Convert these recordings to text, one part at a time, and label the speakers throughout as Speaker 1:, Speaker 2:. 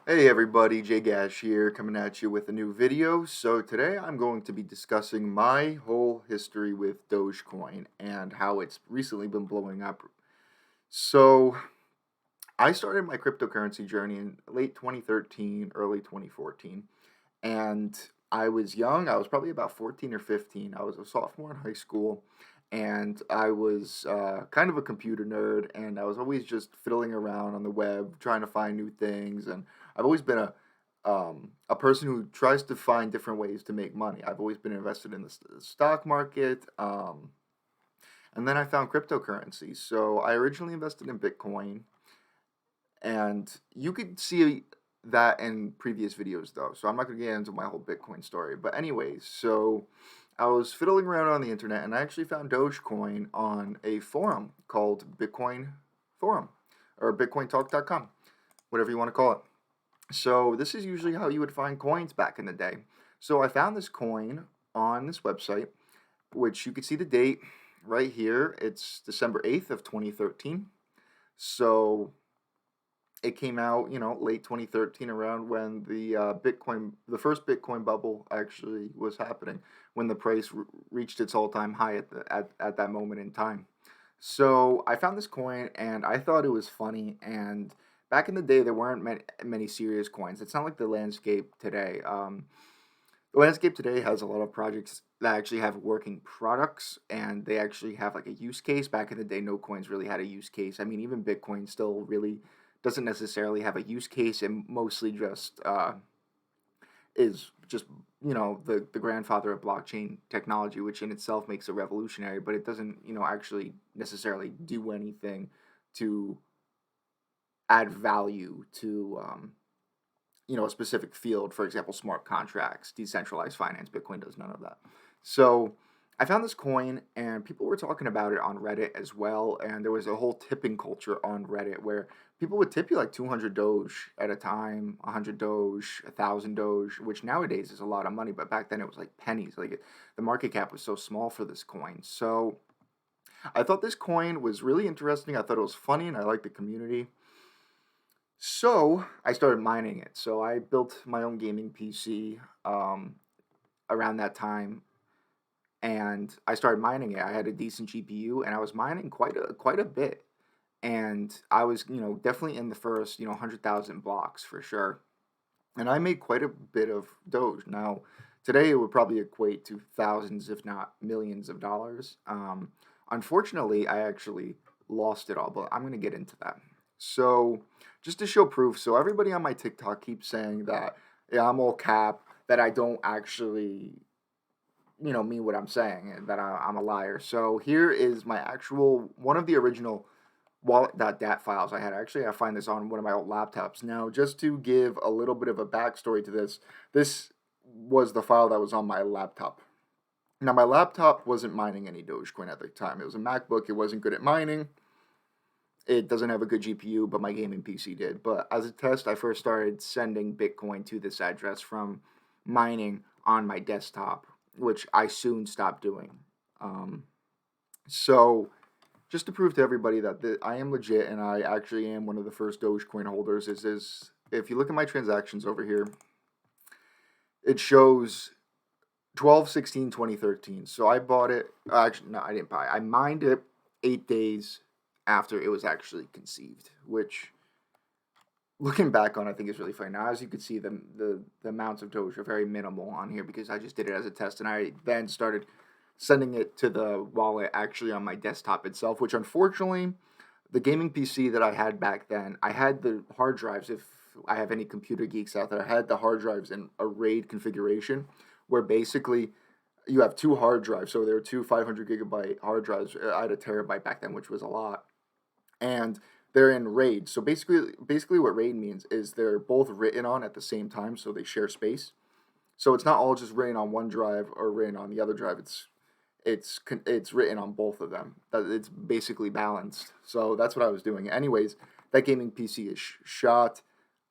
Speaker 1: Hey everybody, Jay Gash here coming at you with a new video. So today I'm going to be discussing my whole history with Dogecoin and how it's recently been blowing up. So I started my cryptocurrency journey in late 2013, early 2014, and I was young. I was probably about 14 or 15. I was a sophomore in high school, and I was kind of a computer nerd, and I was always just fiddling around on the web trying to find new things. And I've always been a person who tries to find different ways to make money. I've always been invested in the stock market, and then I found cryptocurrency. So I originally invested in Bitcoin, and you could see that in previous videos though. So I'm not going to get into my whole Bitcoin story. But anyways, so I was fiddling around on the internet and I actually found Dogecoin on a forum called Bitcoin Forum or bitcointalk.com, whatever you want to call it. So this is usually how you would find coins back in the day. So I found this coin on this website, which you can see the date right here. It's December 8th of 2013. So it came out, late 2013, around when the first Bitcoin bubble actually was happening, when the price reached its all-time high at that moment in time. So I found this coin and I thought it was funny. And back in the day, there weren't many serious coins. It's not like the landscape today. The landscape today has a lot of projects that actually have working products and they actually have like a use case. Back in the day, no coins really had a use case. I mean, even Bitcoin still really doesn't necessarily have a use case and mostly just is just the grandfather of blockchain technology, which in itself makes it revolutionary, but it doesn't actually necessarily do anything to add value to a specific field. For example, smart contracts, decentralized finance. Bitcoin does none of that. So I found this coin and people were talking about it on Reddit as well. And there was a whole tipping culture on Reddit where people would tip you like 200 Doge at a time, 100 Doge, 1,000 Doge, which nowadays is a lot of money. But back then it was like pennies. The market cap was so small for this coin. So I thought this coin was really interesting. I thought it was funny and I liked the community. So I started mining it. So I built my own gaming PC around that time, and I started mining it. I had a decent GPU, and I was mining quite a bit. And I was definitely in the first 100,000 blocks for sure. And I made quite a bit of Doge. Now today it would probably equate to thousands, if not millions, of dollars. Unfortunately, I actually lost it all, but I'm gonna get into that. So, just to show proof, so everybody on my TikTok keeps saying that, yeah, I'm all cap, that I don't actually, mean what I'm saying, and that I'm a liar. So here is my actual one of the original wallet.dat files I had. Actually, I find this on one of my old laptops. Now, just to give a little bit of a backstory to this was the file that was on my laptop. Now, my laptop wasn't mining any Dogecoin at the time. It was a MacBook. It wasn't good at mining. It doesn't have a good GPU, but my gaming PC did. But as a test, I first started sending Bitcoin to this address from mining on my desktop, which I soon stopped doing. Um, so, just to prove to everybody that I am legit and I actually am one of the first Dogecoin holders, is if you look at my transactions over here, it shows 12/16/2013. So I bought it. Actually, no, I didn't buy it. I mined it 8 days after it was actually conceived, which looking back on, I think is really funny. Now, as you can see, the amounts of Doge are very minimal on here because I just did it as a test, and I then started sending it to the wallet actually on my desktop itself, which unfortunately, the gaming PC that I had back then, I had the hard drives. If I have any computer geeks out there, I had the hard drives in a RAID configuration where basically you have two hard drives. So there were two 500 gigabyte hard drives. I had a terabyte back then, which was a lot, and they're in RAID. So basically, what RAID means is they're both written on at the same time, so they share space. So it's not all just written on one drive or written on the other drive. It's written on both of them. That it's basically balanced. So that's what I was doing. Anyways, that gaming PC is shot.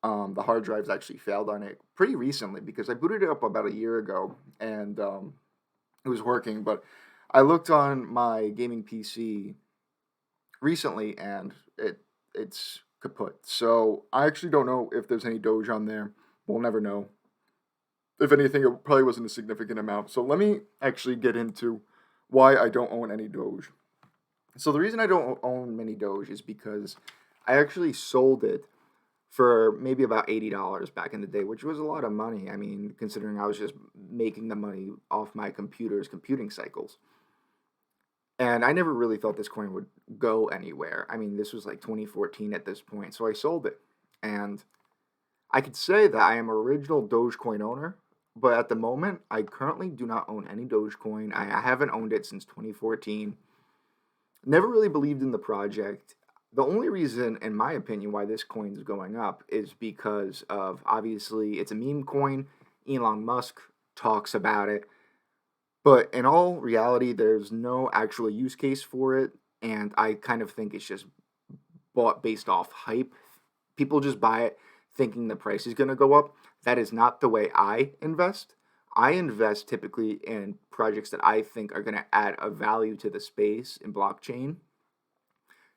Speaker 1: The hard drives actually failed on it pretty recently because I booted it up about a year ago and it was working. But I looked on my gaming PC recently and it's kaput. So I actually don't know if there's any Doge on there. We'll never know. If anything, it probably wasn't a significant amount. So let me actually get into why I don't own any Doge. So the reason I don't own many Doge is because I actually sold it for maybe about $80 back in the day, which was a lot of money. I mean, considering I was just making the money off my computer's computing cycles. And I never really thought this coin would go anywhere. I mean, this was like 2014 at this point, so I sold it. And I could say that I am an original Dogecoin owner, but at the moment, I currently do not own any Dogecoin. I haven't owned it since 2014. Never really believed in the project. The only reason, in my opinion, why this coin is going up is because of, obviously, it's a meme coin. Elon Musk talks about it. But in all reality, there's no actual use case for it. And I kind of think it's just bought based off hype. People just buy it thinking the price is going to go up. That is not the way I invest. I invest typically in projects that I think are going to add a value to the space in blockchain,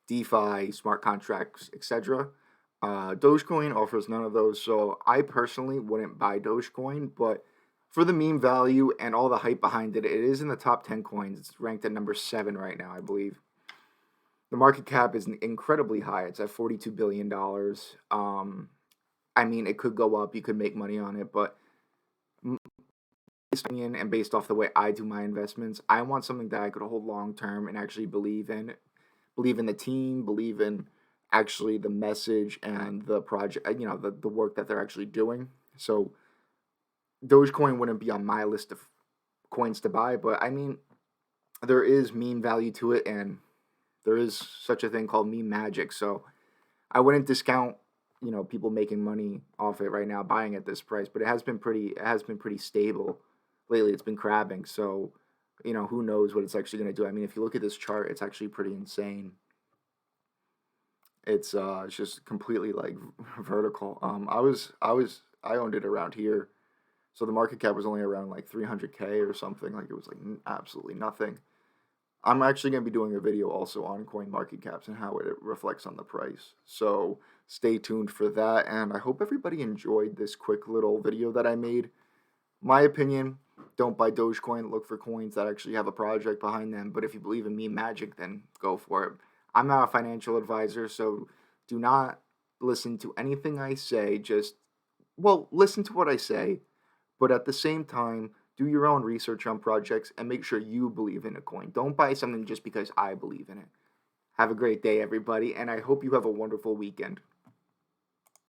Speaker 1: DeFi, smart contracts, etc. Dogecoin offers none of those, so I personally wouldn't buy Dogecoin, but for the meme value and all the hype behind it, it is in the top 10 coins. It's ranked at number 7 right now, I believe. The market cap is incredibly high. It's at $42 billion. I mean, it could go up. You could make money on it, but and based off the way I do my investments, I want something that I could hold long term and actually believe in. Believe in the team, believe in actually the message and the project, the work that they're actually doing. So Dogecoin wouldn't be on my list of coins to buy, but I mean, there is meme value to it, and there is such a thing called meme magic. So I wouldn't discount, people making money off it right now, buying at this price. But it has been pretty stable lately. It's been crabbing. So, who knows what it's actually going to do? I mean, if you look at this chart, it's actually pretty insane. It's just completely like vertical. I owned it around here. So the market cap was only around like 300K or something. Like, it was like absolutely nothing. I'm actually going to be doing a video also on coin market caps and how it reflects on the price. So stay tuned for that. And I hope everybody enjoyed this quick little video that I made. My opinion, don't buy Dogecoin. Look for coins that actually have a project behind them. But if you believe in meme magic, then go for it. I'm not a financial advisor, so do not listen to anything I say. Listen to what I say. But at the same time, do your own research on projects and make sure you believe in a coin. Don't buy something just because I believe in it. Have a great day, everybody, and I hope you have a wonderful weekend.